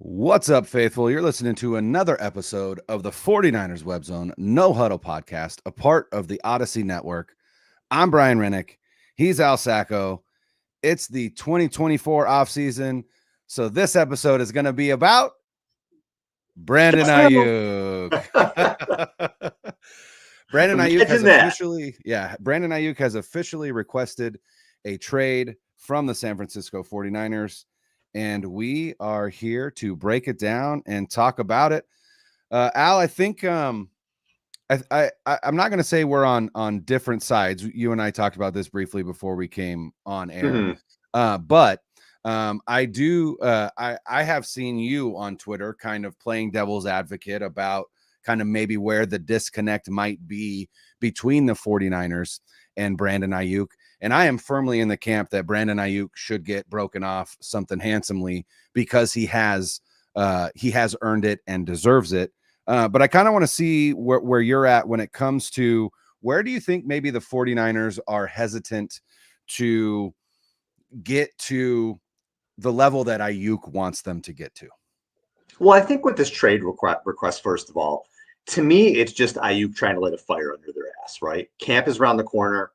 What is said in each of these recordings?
What's up, faithful? You're listening to another episode of the 49ers Web Zone No Huddle podcast, a part of the Odyssey Network. I'm Brian Rennick. He's Al Sacco. It's the 2024 offseason. So this episode is going to be about Brandon Aiyuk. Brandon Aiyuk has officially requested a trade from the San Francisco 49ers. And we are here to break it down and talk about it. Al, I think I'm not going to say we're on different sides. You and I talked about this briefly before we came on air, but I have seen you on Twitter kind of playing devil's advocate about kind of maybe where the disconnect might be between the 49ers and Brandon Aiyuk. And I am firmly in the camp that Brandon Aiyuk should get broken off something handsomely because he has earned it and deserves it. But I kind of want to see where you're at when it comes to where do you think maybe the 49ers are hesitant to get to the level that Aiyuk wants them to get to? Well, I think with this trade request, first of all, to me, it's just Aiyuk trying to light a fire under their ass, right? Camp is around the corner.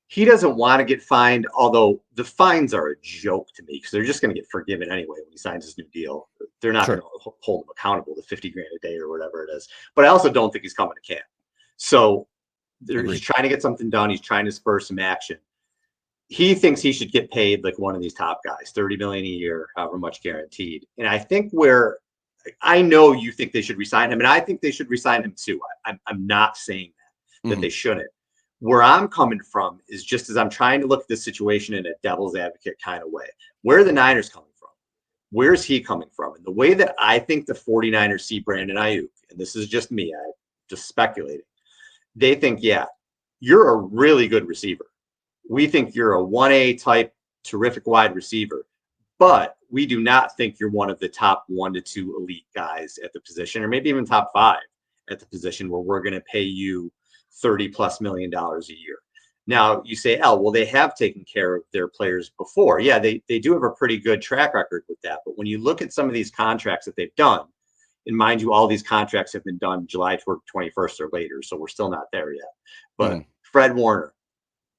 He doesn't want to get fined, although the fines are a joke to me because they're just going to get forgiven anyway when he signs his new deal. They're not going to hold him accountable to $50,000 a day or whatever it is. But I also don't think he's coming to camp. So he's trying to get something done. He's trying to spur some action. He thinks he should get paid like one of these top guys, $30 million a year, however much guaranteed. And I think I know you think they should resign him, and I think they should resign him too. I'm not saying that they shouldn't. Where I'm coming from is just as I'm trying to look at this situation in a devil's advocate kind of way. Where are the Niners coming from? Where's he coming from? And the way that I think the 49ers see Brandon Aiyuk, and this is just me, I'm just speculating, they think, yeah, you're a really good receiver. We think you're a 1A type, terrific wide receiver, but we do not think you're one of the top 1 to 2 elite guys at the position, or maybe even top 5 at the position where we're going to pay you $30+ million a year. Now you say, well, they have taken care of their players before. Yeah, they do have a pretty good track record with that. But when you look at some of these contracts that they've done, and mind you, all these contracts have been done July 21st or later, so we're still not there yet. But Fred Warner,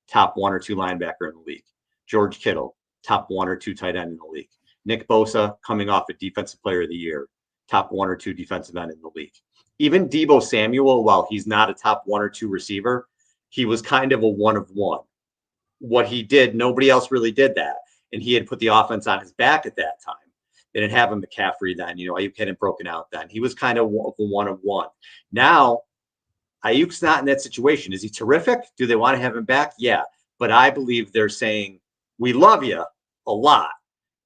top 1 or 2 linebacker in the league. George Kittle, top 1 or 2 tight end in the league. Nick Bosa, coming off a defensive player of the year, top 1 or 2 defensive end in the league. Even Deebo Samuel, while he's not a top 1 or 2 receiver, he was kind of a 1 of 1. What he did, nobody else really did that. And he had put the offense on his back at that time. They didn't have him McCaffrey then. Aiyuk hadn't broken out then. He was kind of a 1 of 1. Now, Ayuk's not in that situation. Is he terrific? Do they want to have him back? Yeah. But I believe they're saying, we love you a lot,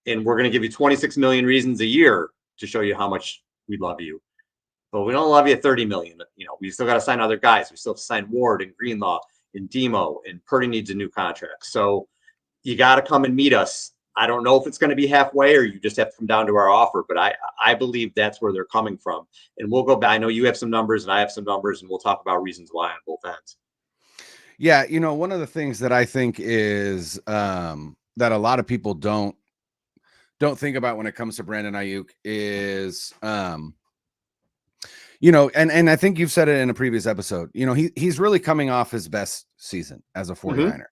and we're going to give you 26 million reasons a year to show you how much we love you. But we don't love you at 30 million. We still got to sign other guys. We still have to sign Ward and Greenlaw and Demo, and Purdy needs a new contract. So you got to come and meet us. I don't know if it's going to be halfway or you just have to come down to our offer, but I believe that's where they're coming from. And we'll go back. I know you have some numbers and I have some numbers, and we'll talk about reasons why on both ends. Yeah. One of the things that I think is that a lot of people don't think about when it comes to Brandon Aiyuk is, and I think you've said it in a previous episode, he's really coming off his best season as a 49er.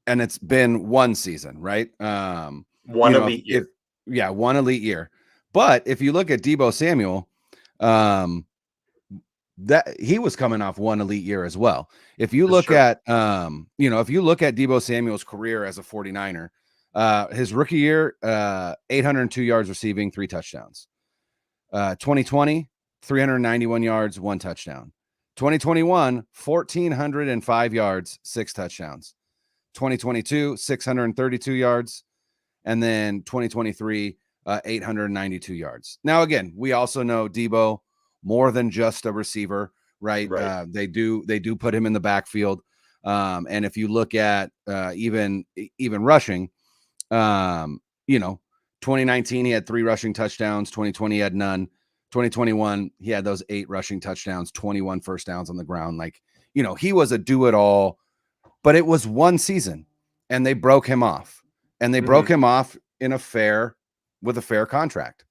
And it's been one season, right? One elite year. One elite year. But if you look at Deebo Samuel, that he was coming off one elite year as well. If you look at Deebo Samuel's career as a 49er, his rookie year, 802 yards receiving, 3 touchdowns. 2020, 391 yards, 1 touchdown. 2021, 1,405 yards, 6 touchdowns. 2022, 632 yards. And then 2023, 892 yards. Now, again, we also know Deebo more than just a receiver, right? They do put him in the backfield. And if you look at even rushing, 2019, he had 3 rushing touchdowns. 2020, he had none. 2021, he had those 8 rushing touchdowns, 21 first downs on the ground. He was a do-it-all, but it was one season, and they broke him off. And they broke him off with a fair contract.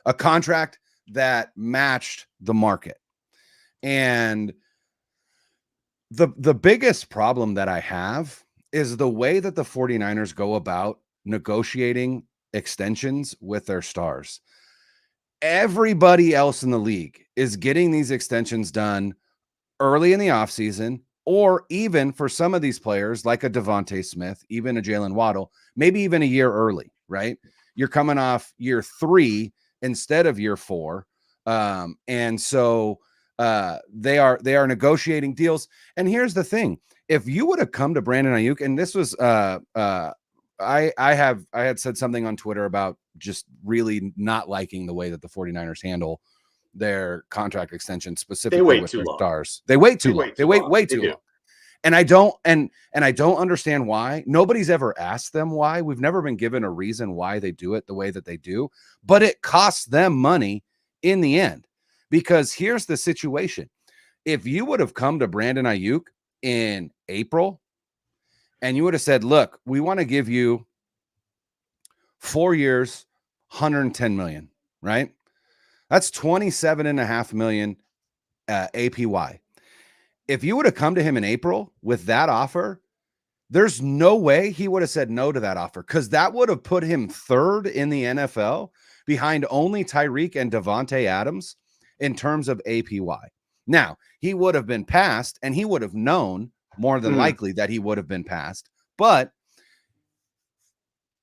a contract that matched the market. And the biggest problem that I have is the way that the 49ers go about negotiating extensions with their stars. Everybody else in the league is getting these extensions done early in the offseason, or even for some of these players like a Devontae Smith, even a Jalen Waddle, maybe even a year early, right? You're coming off year 3 instead of year 4. And so they are negotiating deals. And here's the thing. If you would have come to Brandon Aiyuk, and this was I had said something on Twitter about just really not liking the way that the 49ers handle their contract extension, specifically with their stars. They wait too long. They wait way too long. And I don't understand why. Nobody's ever asked them why. We've never been given a reason why they do it the way that they do, but it costs them money in the end. Because here's the situation. If you would have come to Brandon Aiyuk in April and you would have said, look, we want to give you 4 years, $110 million, right? That's $27.5 million APY. If you would have come to him in April with that offer, there's no way he would have said no to that offer, because that would have put him third in the NFL behind only Tyreek and Devontae Adams in terms of APY. Now, he would have been passed, and he would have known more than likely that he would have been passed, but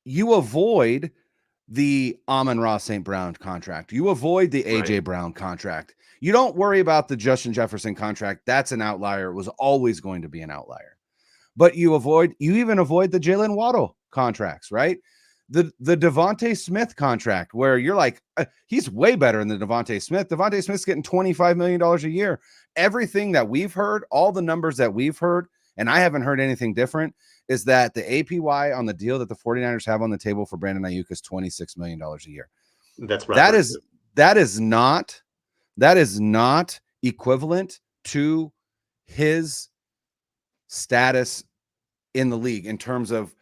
you avoid the Amon-Ra St. Brown contract. You avoid the A.J. Brown contract. You don't worry about the Justin Jefferson contract. That's an outlier. It was always going to be an outlier. But you even avoid the Jalen Waddle contracts, right? The Devontae Smith contract, where you're like, he's way better than Devontae Smith. Devontae Smith's getting $25 million a year. Everything that we've heard, all the numbers that we've heard, and I haven't heard anything different, is that the APY on the deal that the 49ers have on the table for Brandon Aiyuk is $26 million a year. That's right. That is not equivalent to his status in the league in terms of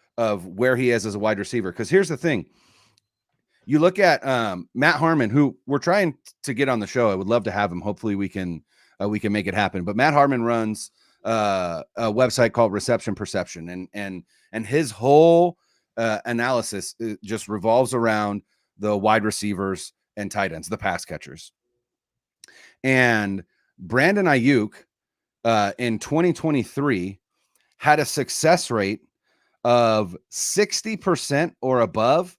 where he is as a wide receiver. Because here's the thing. You look at Matt Harmon, who we're trying to get on the show. I would love to have him. Hopefully we can make it happen. But Matt Harmon runs a website called Reception Perception, and his whole analysis just revolves around the wide receivers and tight ends, the pass catchers. And Brandon Aiyuk in 2023 had a success rate of 60% or above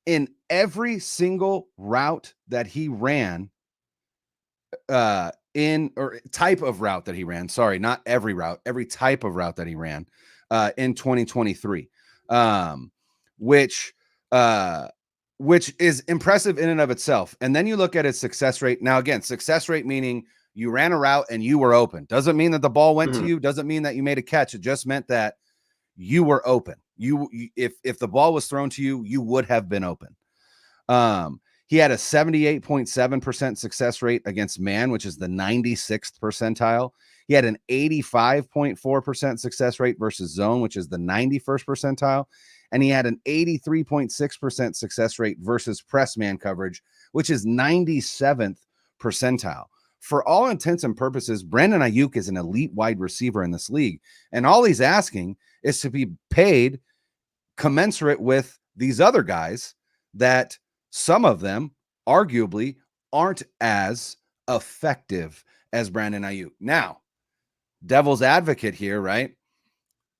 in every single route that he ran, or type of route that he ran. Sorry, not every route, every type of route that he ran in 2023, which is impressive in and of itself. And then you look at his success rate. Now, again, success rate meaning you ran a route and you were open. Doesn't mean that the ball went to you. Doesn't mean that you made a catch. It just meant that you were open. If the ball was thrown to you, you would have been open. He had a 78.7% success rate against man, which is the 96th percentile. He had an 85.4% success rate versus zone, which is the 91st percentile. And he had an 83.6% success rate versus press man coverage, which is 97th percentile. For all intents and purposes, Brandon Aiyuk is an elite wide receiver in this league. And all he's asking is to be paid commensurate with these other guys that some of them arguably aren't as effective as Brandon Aiyuk. Now, devil's advocate here, right?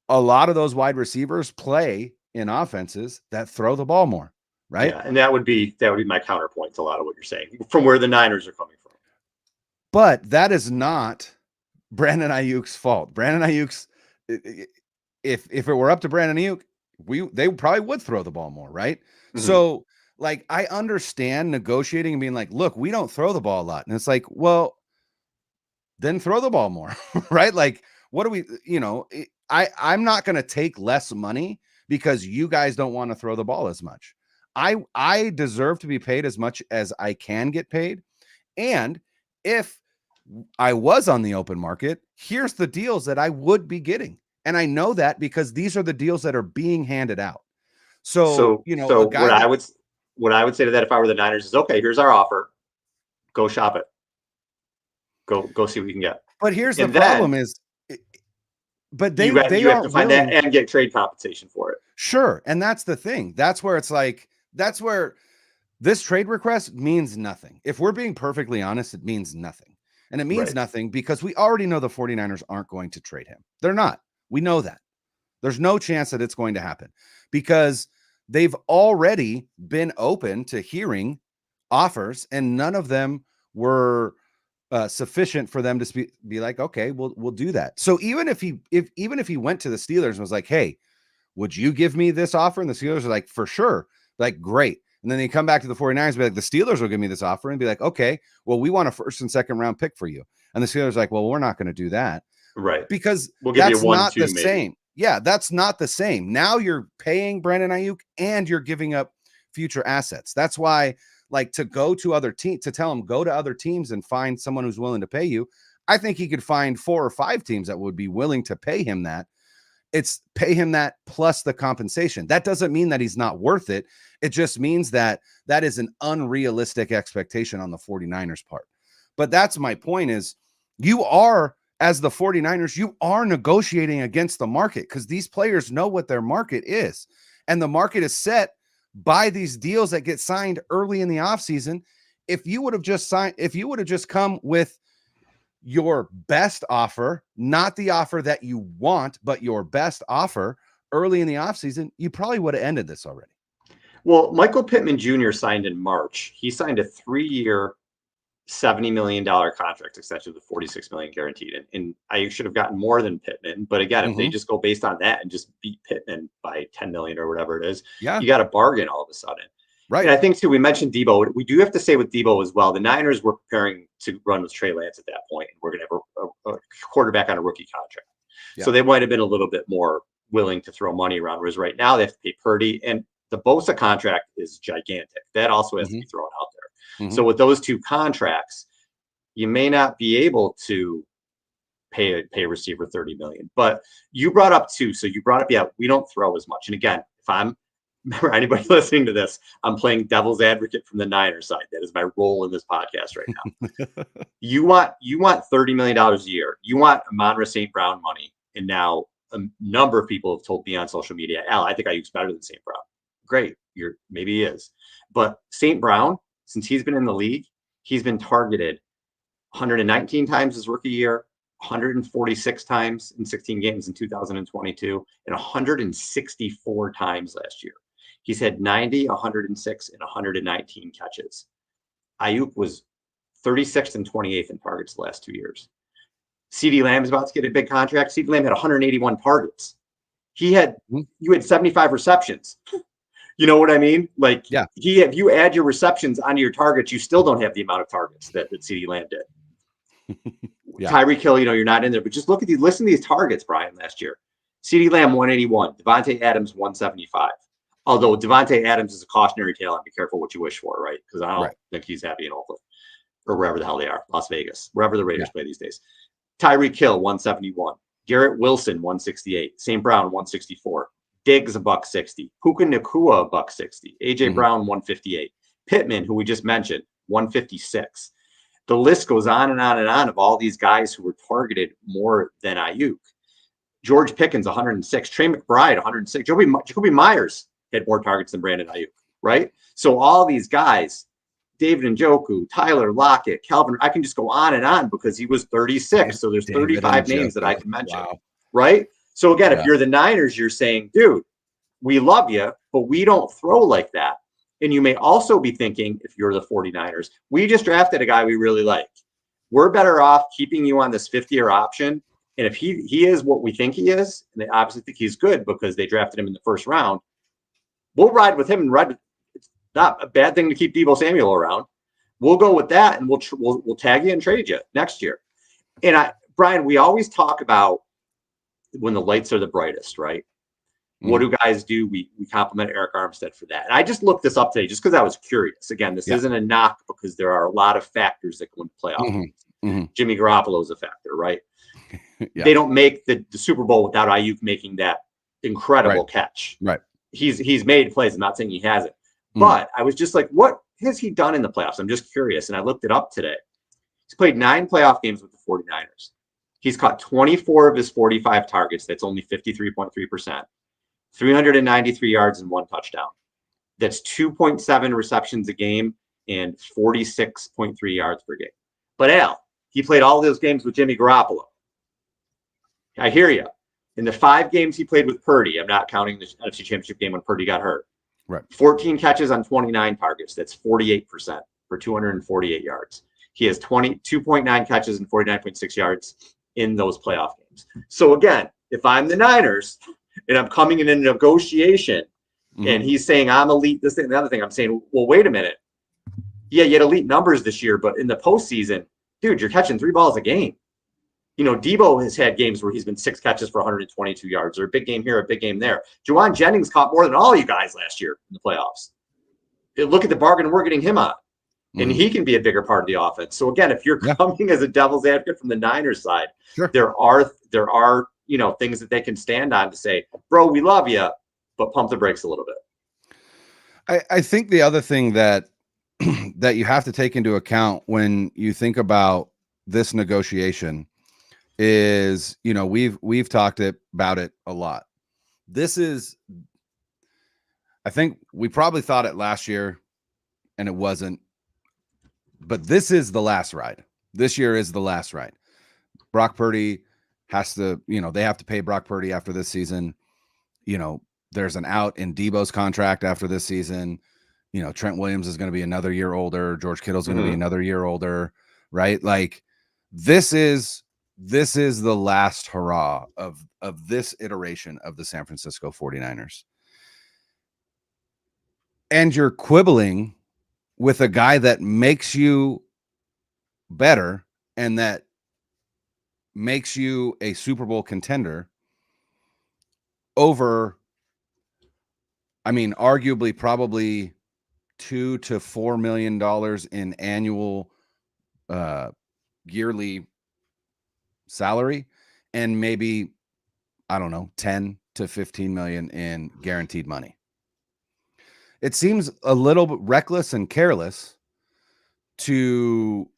A lot of those wide receivers play in offenses that throw the ball more, right? Yeah, and that would be my counterpoint to a lot of what you're saying from where the Niners are coming from. But that is not Brandon Aiyuk's fault. Brandon Aiyuk's, if it were up to Brandon Aiyuk, they probably would throw the ball more, right? Mm-hmm. So, like, I understand negotiating and being like, look, we don't throw the ball a lot. And it's like, well, then throw the ball more, right? Like, what do we, I'm not going to take less money because you guys don't want to throw the ball as much. I deserve to be paid as much as I can get paid. And if I was on the open market, here's the deals that I would be getting. And I know that because these are the deals that are being handed out. So what what I would say to that if I were the Niners is, okay, here's our offer. Go shop it. Go see what you can get. But here's the And problem then is, but you they have to aren't find willing. that and get trade compensation for it. Sure. And that's the thing. That's where it's like, that's where this trade request means nothing. If we're being perfectly honest, it means nothing. And it means nothing because we already know the 49ers aren't going to trade him. They're not. We know that. There's no chance that it's going to happen because they've already been open to hearing offers and none of them were sufficient for them to be like, okay, we'll do that. So even if he went to the Steelers and was like, hey, would you give me this offer? And the Steelers are like, for sure. Like, great. And then they come back to the 49ers and be like, the Steelers will give me this offer and be like, okay, well, we want a first and second round pick for you. And the Steelers are like, well, we're not going to do that. Right. Because we'll give that's you 1-2 not the maybe. same. Yeah, that's not the same. Now you're paying Brandon Aiyuk and you're giving up future assets. That's why, like, to go to other teams, to tell him go to other teams and find someone who's willing to pay you. I think he could find 4 or 5 teams that would be willing to pay him that. It's pay him that plus the compensation. That doesn't mean that he's not worth it. It just means that that is an unrealistic expectation on the 49ers part. But that's my point is you are, as the 49ers, you are negotiating against the market because these players know what their market is. And the market is set by these deals that get signed early in the offseason. If you would have just come with your best offer, not the offer that you want, but your best offer early in the offseason, you probably would have ended this already. Well, Michael Pittman Jr. signed in March. He signed a 3-year, $70 million contract extension with $46 million guaranteed. And I should have gotten more than Pittman. But again, if they just go based on that and just beat Pittman by 10 million or whatever it is, you got a bargain all of a sudden. Right. And I think too, we mentioned Deebo. We do have to say with Deebo as well, the Niners were preparing to run with Trey Lance at that point. And we're going to have a quarterback on a rookie contract. Yeah. So they might have been a little bit more willing to throw money around. Whereas right now they have to pay Purdy, and the Bosa contract is gigantic. That also has to be thrown out there. So with those 2 contracts, you may not be able to pay a receiver $30 million. But you brought up 2. So you brought up, yeah, we don't throw as much. And again, remember anybody listening to this, I'm playing devil's advocate from the Niners side. That is my role in this podcast right now. You want $30 million a year. You want Amon-Ra St. Brown money. And now a number of people have told me on social media, Al, I think Aiyuk's better than St. Brown. Great. Maybe he is. But St. Brown, since he's been in the league, he's been targeted 119 times his rookie year, 146 times in 16 games in 2022, and 164 times last year. He's had 90, 106, and 119 catches. Aiyuk was 36th and 28th in targets the last 2 years. CeeDee Lamb is about to get a big contract. CeeDee Lamb had 181 targets. You had 75 receptions. You know what I mean? Like, if you add your receptions onto your targets, you still don't have the amount of targets that CeeDee Lamb did. Tyreek Hill, you're not in there, but just listen to these targets, Brian, last year. CeeDee Lamb, 181. Devontae Adams, 175. Although Devontae Adams is a cautionary tale, and be careful what you wish for, right? Because I don't think he's happy in Oakland or wherever the hell they are, Las Vegas, wherever the Raiders play these days. Tyreek Hill, 171. Garrett Wilson, 168. St. Brown, 164. Diggs, $160. Puka Nacua, $160. AJ Brown, 158. Pittman, who we just mentioned, 156. The list goes on and on and on of all these guys who were targeted more than Aiyuk. George Pickens, 106. Trey McBride, 106. Jacoby Myers had more targets than Brandon Aiyuk, right? So all these guys, David Njoku, Tyler Lockett, Calvin, I can just go on and on because he was 36. So there's 35 names that I can mention, right? So again, if you're the Niners, you're saying, dude, we love you, but we don't throw like that. And you may also be thinking, if you're the 49ers, we just drafted a guy we really like. We're better off keeping you on this 5th-year option. And if he is what we think he is, and they obviously think he's good because they drafted him in the 1st round, we'll ride with him and it's not a bad thing to keep Deebo Samuel around. We'll go with that, and we'll tag you and trade you next year. And Brian, we always talk about when the lights are the brightest, right? What do guys do? We compliment Eric Armstead for that. And I just looked this up today just because I was curious. Again, this isn't a knock because there are a lot of factors that go into playoff. Jimmy Garoppolo is a factor, right? They don't make the Super Bowl without Aiyuk making that incredible catch. Right. He's made plays. I'm not saying he hasn't. But I was just like, what has he done in the playoffs? I'm just curious. And I looked it up today. He's played 9 playoff games with the 49ers. He's caught 24 of his 45 targets. That's only 53.3%. 393 yards and 1 touchdown. That's 2.7 receptions a game and 46.3 yards per game. But Al, he played all those games with Jimmy Garoppolo. I hear you. In the 5 games he played with Purdy, I'm not counting the NFC Championship game when Purdy got hurt. Right. 14 catches on 29 targets. That's 48% for 248 yards. He has 2.9 catches and 49.6 yards in those playoff games. So again, if I'm the Niners and I'm coming in a negotiation and he's saying I'm elite, this thing, and the other thing, I'm saying, well, wait a minute. Yeah, you had elite numbers this year, but in the postseason, dude, you're catching 3 balls a game. You know, Deebo has had games where he's been 6 catches for 122 yards, or a big game here, a big game there. Juwan Jennings caught more than all you guys last year in the playoffs. Look at the bargain we're getting him on. And he can be a bigger part of the offense. So again, if you're coming as a devil's advocate from the Niners side, there are things that they can stand on to say, bro, we love you, but pump the brakes a little bit. I think the other thing that that you have to take into account when you think about this negotiation is, we've talked about it a lot. I think we probably thought it last year and it wasn't. But this is the last ride. This year is the last ride. Brock Purdy has to, they have to pay Brock Purdy after this season. There's an out in Deebo's contract after this season. Trent Williams is going to be another year older. George Kittle's going to be another year older, right? Like this is the last hurrah of this iteration of the San Francisco 49ers. And you're quibbling with a guy that makes you better and that makes you a Super Bowl contender over, arguably probably $2 to $4 million in annual yearly salary, and maybe, I don't know, 10 to 15 million in guaranteed money. It seems a little bit reckless and careless to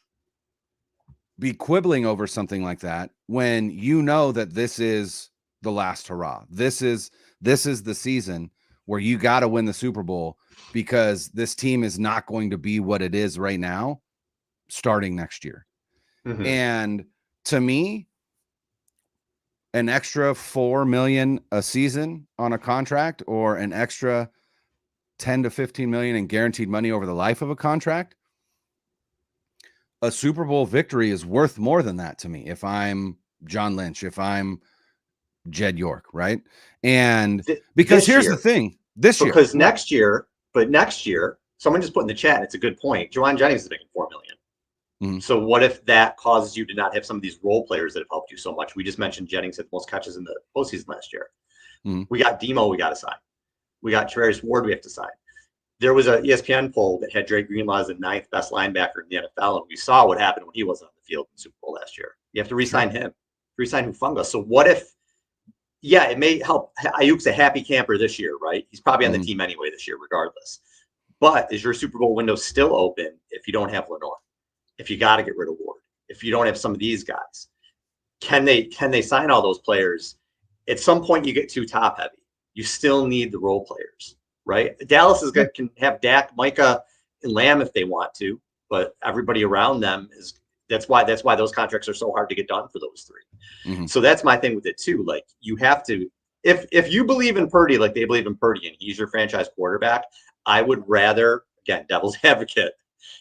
be quibbling over something like that when you know that this is the last hurrah. This is the season where you got to win the Super Bowl, because this team is not going to be what it is right now starting next year. And to me, an extra $4 million a season on a contract, or an extra 10 to 15 million in guaranteed money over the life of a contract, a Super Bowl victory is worth more than that to me. If I'm John Lynch, if I'm Jed York, right? And because here's the thing, because next year, someone just put in the chat, it's a good point. Juwan Jennings is making $4 million. So what if that causes you to not have some of these role players that have helped you so much? We just mentioned Jennings had the most catches in the postseason last year. We got Demo, we got to sign. We got Travis Ward, we have to sign. There was an ESPN poll that had Drake Greenlaw as the 9th best linebacker in the NFL, and we saw what happened when he wasn't on the field in the Super Bowl last year. You have to re-sign him, re-sign Hufanga. So what if, it may help. Ayuk's a happy camper this year, right? He's probably on the team anyway this year, regardless. But is your Super Bowl window still open if you don't have Lenore? If you got to get rid of Ward? If you don't have some of these guys? Can they sign all those players? At some point, you get too top heavy. You still need the role players, right? Dallas can have Dak, Micah, and Lamb if they want to, but everybody around them that's why those contracts are so hard to get done for those 3. So that's my thing with it too. Like, you have to, if you believe in Purdy like they believe in Purdy and he's your franchise quarterback, I would rather, again, devil's advocate,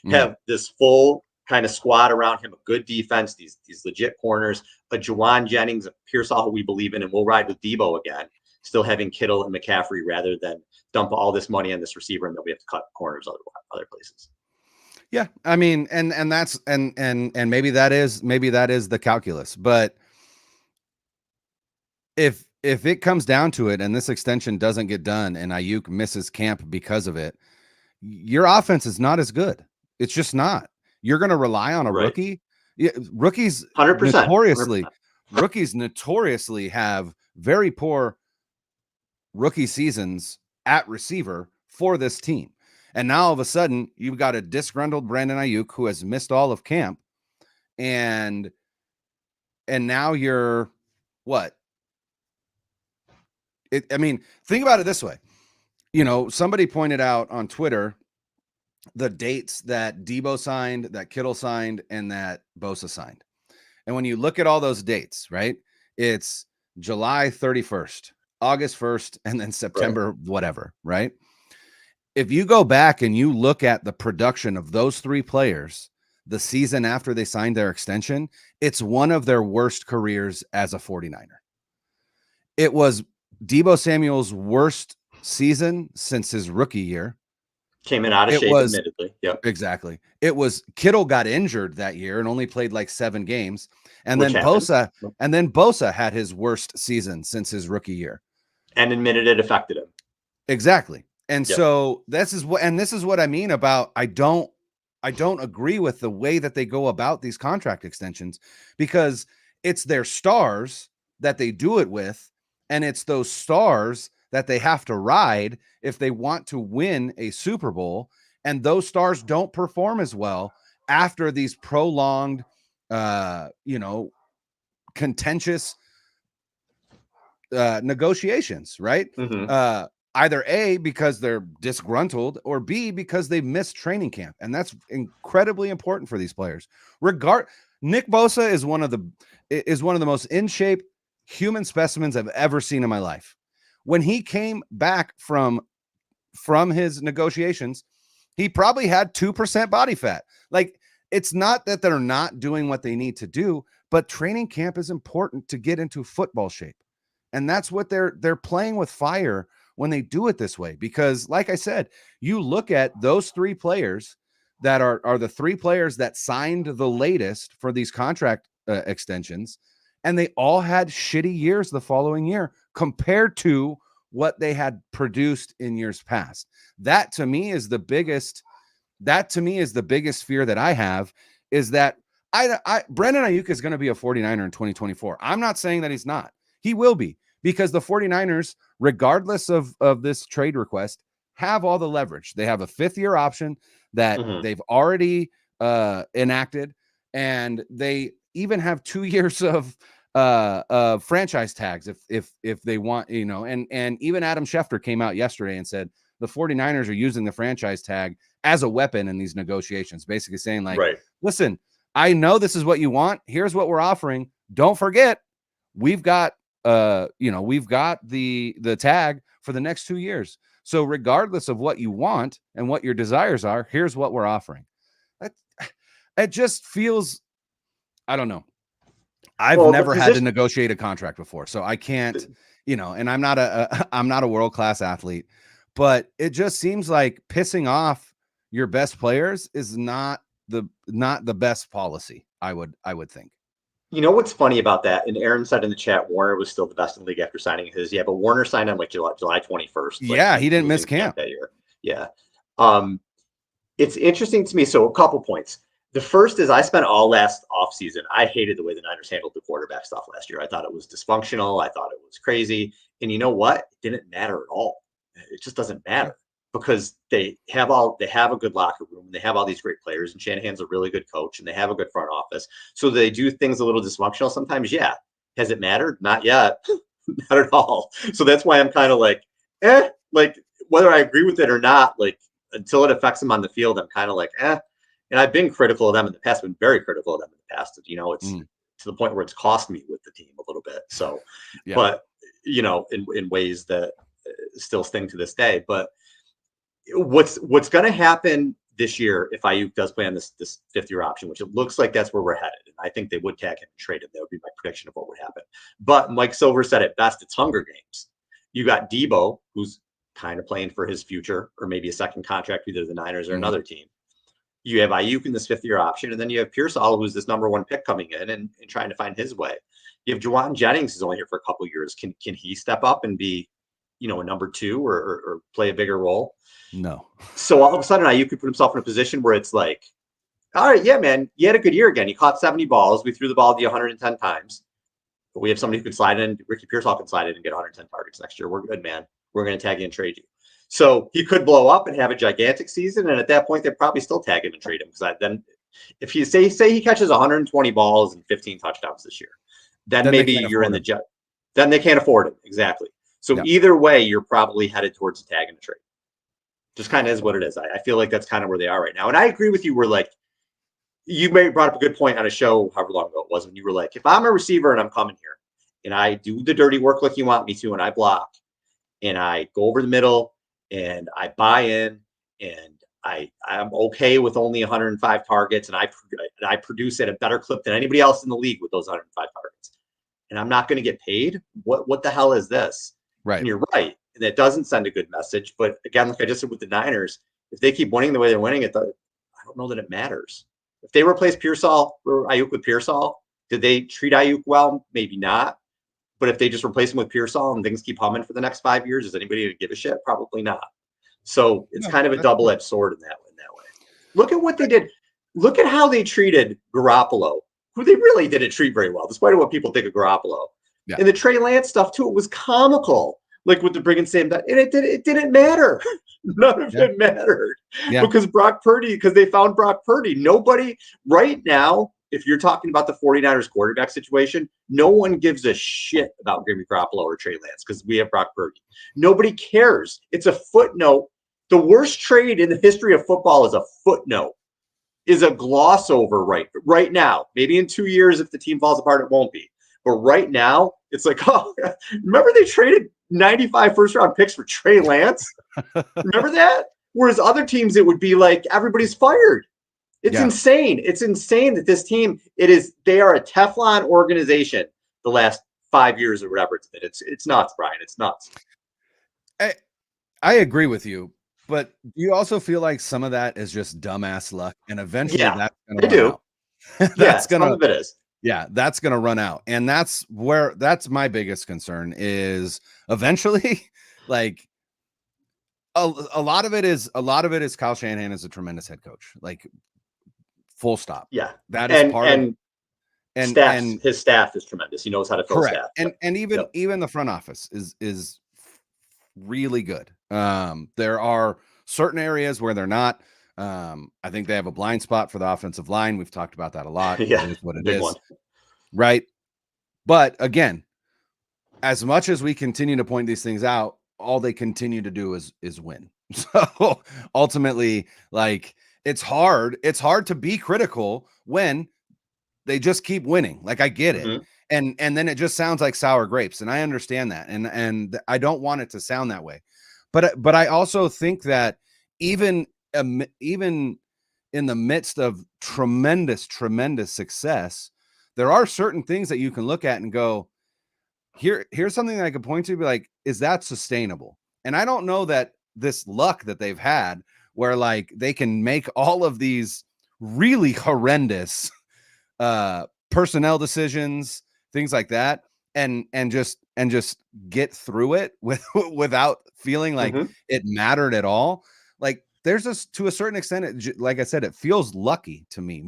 have this full kind of squad around him, a good defense, these legit corners, a Juwan Jennings, a Pearsall who we believe in, and we'll ride with Deebo again. Still having Kittle and McCaffrey, rather than dump all this money on this receiver and then we have to cut corners other places. Yeah, and that's and maybe that is the calculus. But if it comes down to it and this extension doesn't get done and Aiyuk misses camp because of it, your offense is not as good. It's just not. You're going to rely on a rookie. Yeah, rookies 100%. Rookies notoriously have very poor rookie seasons at receiver for this team. And now all of a sudden you've got a disgruntled Brandon Aiyuk who has missed all of camp. And now you're what? I mean, think about it this way. Somebody pointed out on Twitter the dates that Deebo signed, that Kittle signed, and that Bosa signed. And when you look at all those dates, right, it's July 31st, August 1st, and then September, whatever, right? If you go back and you look at the production of those three players the season after they signed their extension, it's one of their worst careers as a 49er. It was Deebo Samuel's worst season since his rookie year. Came in out of shape, admittedly. Yep. Exactly. It was Kittle got injured that year and only played like 7 games. And then Bosa had his worst season since his rookie year. And admitted it affected him. Exactly. And so this is what I mean about I don't agree with the way that they go about these contract extensions, because it's their stars that they do it with, and it's those stars that they have to ride if they want to win a Super Bowl. And those stars don't perform as well after these prolonged, contentious negotiations, right? Mm-hmm. Either A, because they're disgruntled, or B, because they've missed training camp. And that's incredibly important for these players. Nick Bosa is one of the most in shape human specimens I've ever seen in my life. When he came back from his negotiations, he probably had 2% body fat. Like, it's not that they're not doing what they need to do, but training camp is important to get into football shape. And that's what they're playing with fire when they do it this way. Because like I said, you look at those 3 players that are the 3 players that signed the latest for these contract extensions, and they all had shitty years the following year compared to what they had produced in years past. That to me is the biggest fear that I have, is that Brandon Aiyuk is going to be a 49er in 2024. I'm not saying that he's not. He will be, because the 49ers, regardless of this trade request, have all the leverage. They have a 5th-year option that they've already enacted, and they even have 2 years of franchise tags if they want, and even Adam Schefter came out yesterday and said the 49ers are using the franchise tag as a weapon in these negotiations, basically saying like, listen, I know this is what you want. Here's what we're offering. Don't forget, we've got the tag for the next 2 years. So regardless of what you want and what your desires are, here's what we're offering. It just feels, I don't know. I've never had to negotiate a contract before, so I can't, and I'm not a world-class athlete, but it just seems like pissing off your best players is not the best policy, I would think. You know what's funny about that? And Aaron said in the chat, Warner was still the best in the league after signing his. Yeah, but Warner signed on like July 21st. Yeah, he didn't miss camp that year. Yeah. It's interesting to me. So a couple points. The first is I spent all last offseason. I hated the way the Niners handled the quarterback stuff last year. I thought it was dysfunctional. I thought it was crazy. And you know what? It didn't matter at all. It just doesn't matter, because they have a good locker room, and they have all these great players, and Shanahan's a really good coach, and they have a good front office. So they do things a little dysfunctional sometimes. Yeah. Has it mattered? Not yet. Not at all. So that's why I'm kind of like, like whether I agree with it or not, like until it affects them on the field, I'm kind of like, And I've been critical of them in the past, been very critical of them in the past. It's to the point where it's cost me with the team a little bit. So, but in ways that still sting to this day. But what's going to happen this year if Aiyuk does play on this 5th-year option, which it looks like that's where we're headed, and I think they would tag him and trade him. That would be my prediction of what would happen. But Mike Silver said it best: it's Hunger Games. You got Deebo, who's kind of playing for his future, or maybe a second contract with either the Niners or another team. You have Aiyuk in this 5th-year option, and then you have Pearsall, who's this number 1 pick coming in and trying to find his way. You have Juwan Jennings, who's only here for a couple of years. Can he step up and be, a number 2 or play a bigger role? No. So all of a sudden, Aiyuk could put himself in a position where it's like, all right, yeah, man, you had a good year again. You caught 70 balls. We threw the ball to you 110 times. But we have somebody who can slide in. Ricky Pearsall can slide in and get 110 targets next year. We're good, man. We're going to tag you and trade you. So he could blow up and have a gigantic season, and at that point, they'd probably still tag him and trade him because then, if you say he catches 120 balls and 15 touchdowns this year, then maybe you're in the jet. Then they can't afford him exactly. So either way, you're probably headed towards a tag and a trade. Just kind of is what it is. I feel like that's kind of where they are right now, and I agree with you. We're like, you may brought up a good point on a show however long ago it was when you were like, if I'm a receiver and I'm coming here and I do the dirty work like you want me to, and I block and I go over the middle and I buy in and I'm okay with only 105 targets and I produce at a better clip than anybody else in the league with those 105 targets, and I'm not going to get paid. What the hell is this? Right. And you're right. And that doesn't send a good message. But again, like I just said with the Niners, if they keep winning the way they're winning, I don't know that it matters. If they replace Pearsall or Aiyuk with Pearsall, did they treat Aiyuk well? Maybe not. But if they just replace him with Pearsall and things keep humming for the next 5 years, is anybody going to give a shit? Probably not. So it's kind of a double-edged sword in that way. Look at what they did. Look at how they treated Garoppolo, who they really didn't treat very well, despite what people think of Garoppolo. Yeah. And the Trey Lance stuff, too, it was comical. Like with the bringing Sam, and it didn't matter. None of it mattered because they found Brock Purdy. Nobody right now, if you're talking about the 49ers quarterback situation, no one gives a shit about Jimmy Garoppolo or Trey Lance because we have Brock Purdy. Nobody cares. It's a footnote. The worst trade in the history of football is a footnote, is a gloss over right now. Maybe in 2 years, if the team falls apart, it won't be. But right now, it's like, oh, remember they traded 95 first-round picks for Trey Lance? Remember that? Whereas other teams, it would be like everybody's fired. It's insane. It's insane that this team, they are a Teflon organization the last 5 years or whatever it's been. It's nuts, Brian. It's nuts. I agree with you, but do you also feel like some of that is just dumbass luck? And eventually that's going to run out. Some of it is. Yeah, that's going to run out. And that's my biggest concern is eventually, like a lot of it is Kyle Shanahan is a tremendous head coach, like full stop. Yeah. That is part of it. And his staff is tremendous. He knows how to fill staff. And even the front office is really good. There are certain areas where they're not. I think they have a blind spot for the offensive line. We've talked about that a lot. Yeah, it is what it is. Right. But again, as much as we continue to point these things out, all they continue to do is win. So ultimately, like it's hard to be critical when they just keep winning. Like I get it. And then it just sounds like sour grapes. And I understand that. And I don't want it to sound that way. But I also think that even in the midst of tremendous success, there are certain things that you can look at and go, here's something that I could point to, be like, is that sustainable? And I don't know that this luck that they've had where like they can make all of these really horrendous personnel decisions, things like that, and just get through it without feeling like it mattered at all. Like there's to a certain extent, like I said, it feels lucky to me,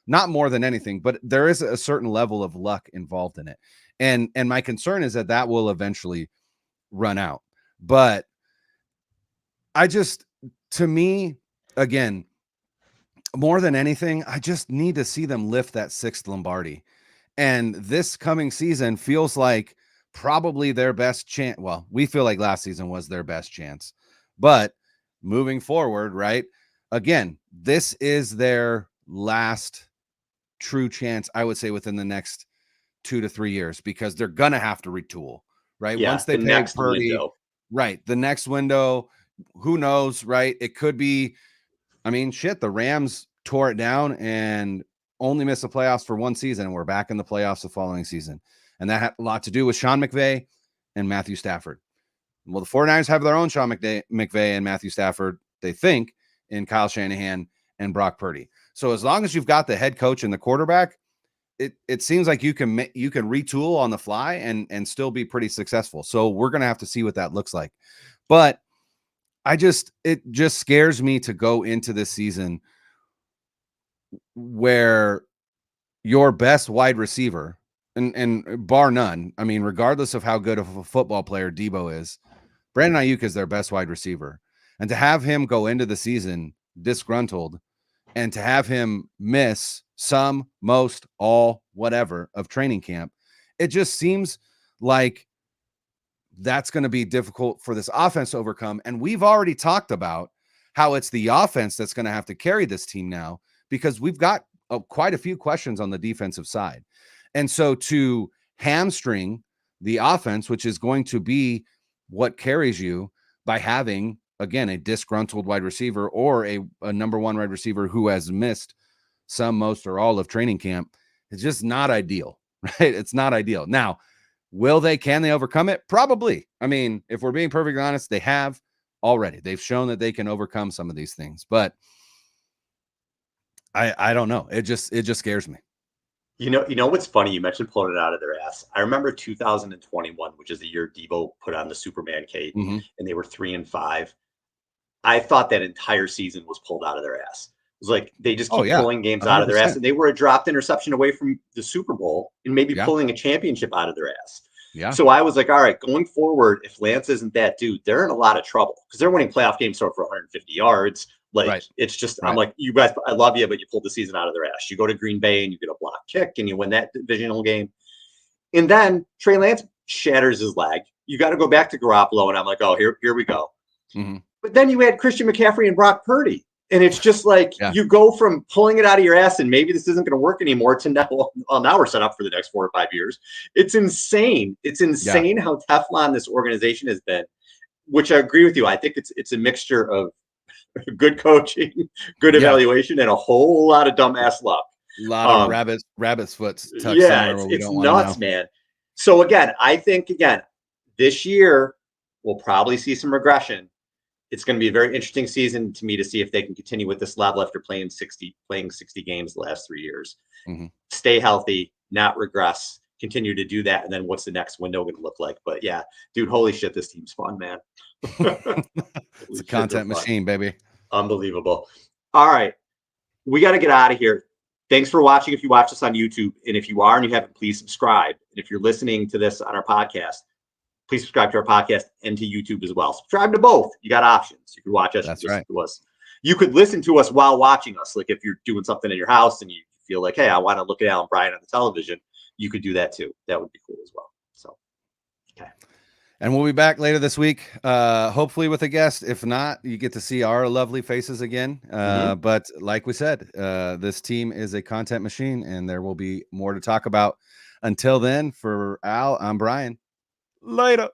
not more than anything, but there is a certain level of luck involved in it. And my concern is that will eventually run out. But to me, again, more than anything, I just need to see them lift that 6th Lombardi. And this coming season feels like probably their best chance. Well, we feel like last season was their best chance, but moving forward, right? Again, this is their last true chance, I would say, within the next 2 to 3 years, because they're going to have to retool, right? Yeah, once they pay Purdy, right? The next window, who knows, right? It could be, I mean, shit, the Rams tore it down and only missed the playoffs for one season, and we're back in the playoffs the following season. And that had a lot to do with Sean McVay and Matthew Stafford. Well, the 49ers have their own Sean McVay and Matthew Stafford, they think, in Kyle Shanahan and Brock Purdy. So as long as you've got the head coach and the quarterback, it seems like you can retool on the fly and still be pretty successful. So we're going to have to see what that looks like. But it just scares me to go into this season where your best wide receiver, and bar none, I mean, regardless of how good of a football player Deebo is, Brandon Aiyuk is their best wide receiver. And to have him go into the season disgruntled and to have him miss some, most, all, whatever of training camp, it just seems like that's going to be difficult for this offense to overcome. And we've already talked about how it's the offense that's going to have to carry this team now, because we've got quite a few questions on the defensive side. And so to hamstring the offense, which is going to be what carries you, by having, again, a disgruntled wide receiver or a number one wide receiver who has missed some, most, or all of training camp, it's just not ideal, right? It's not ideal. Now, can they overcome it? Probably. I mean, if we're being perfectly honest, they have already. They've shown that they can overcome some of these things, but I don't know. It just scares me. You know what's funny? You mentioned pulling it out of their ass. I remember 2021, which is the year Deebo put on the Superman cape, and they were 3-5. I thought that entire season was pulled out of their ass. It was like they just keep pulling games 100%. Out of their ass, and they were a dropped interception away from the Super Bowl and maybe pulling a championship out of their ass. Yeah. So I was like, all right, going forward, if Lance isn't that dude, they're in a lot of trouble because they're winning playoff games for 150 yards. Like, it's just, I'm like, you guys, I love you, but you pulled the season out of their ass. You go to Green Bay and you get a block kick and you win that divisional game. And then Trey Lance shatters his leg. You got to go back to Garoppolo. And I'm like, oh, here we go. But then you had Christian McCaffrey and Brock Purdy. And it's just like you go from pulling it out of your ass and maybe this isn't going to work anymore to now, well, now we're set up for the next 4 or 5 years. It's insane. It's insane how Teflon this organization has been, which I agree with you. I think it's a mixture of good coaching, good evaluation, and a whole lot of dumbass luck. A lot of rabbit's foot. It's nuts, man. So again, I think this year we'll probably see some regression. It's going to be a very interesting season to me to see if they can continue with this level after playing 60 games the last 3 years. Stay healthy, not regress, continue to do that, and then what's the next window going to look like? But yeah, dude, holy shit, this team's fun, man. It's a content machine, baby. Unbelievable. All right, we got to get out of here. Thanks for watching. If you watch us on YouTube, and if you are and you haven't, please subscribe. And if you're listening to this on our podcast, please subscribe to our podcast and to YouTube as well. Subscribe to both. You got options. You can watch us. That's right. To us. You could listen to us while watching us. Like if you're doing something in your house and you feel like, hey, I want to look at Al and Brian on the television, you could do that too. That would be cool as well. So, okay. And we'll be back later this week, hopefully with a guest. If not, you get to see our lovely faces again. But like we said, this team is a content machine, and there will be more to talk about. Until then, for Al, I'm Brian. Later.